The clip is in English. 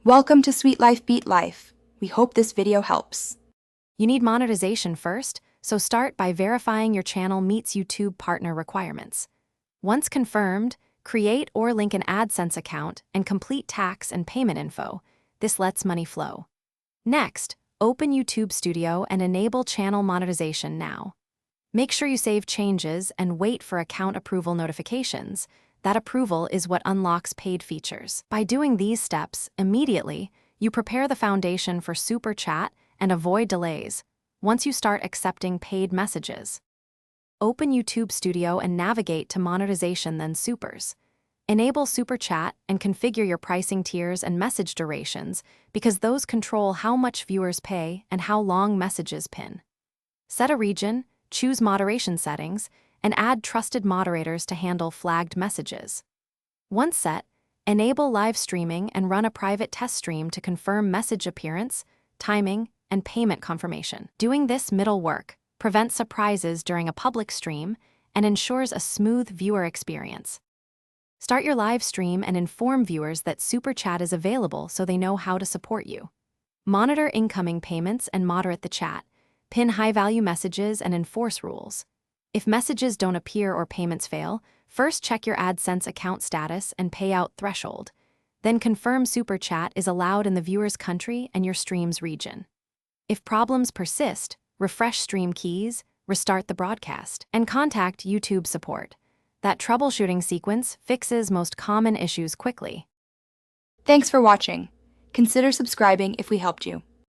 Welcome to Sweet Life Beat Life. We hope this video helps. You need monetization first, so start by verifying your channel meets YouTube partner requirements. Once confirmed, create or link an AdSense account and complete tax and payment info. This lets money flow. Next, open YouTube Studio and enable channel monetization now. Make sure you save changes and wait for account approval notifications. That approval is what unlocks paid features. By doing these steps immediately, you prepare the foundation for Super Chat and avoid delays once you start accepting paid messages. Open YouTube Studio and navigate to Monetization, then Supers. Enable Super Chat and configure your pricing tiers and message durations because those control how much viewers pay and how long messages pin. Set a region, choose moderation settings, and add trusted moderators to handle flagged messages. Once set, enable live streaming and run a private test stream to confirm message appearance, timing, and payment confirmation. Doing this middle work prevents surprises during a public stream and ensures a smooth viewer experience. Start your live stream and inform viewers that Super Chat is available so they know how to support you. Monitor incoming payments and moderate the chat. Pin high-value messages and enforce rules. If messages don't appear or payments fail, first check your AdSense account status and payout threshold. Then confirm Super Chat is allowed in the viewer's country and your stream's region. If problems persist, refresh stream keys, restart the broadcast, and contact YouTube support. That troubleshooting sequence fixes most common issues quickly. Thanks for watching. Consider subscribing if we helped you.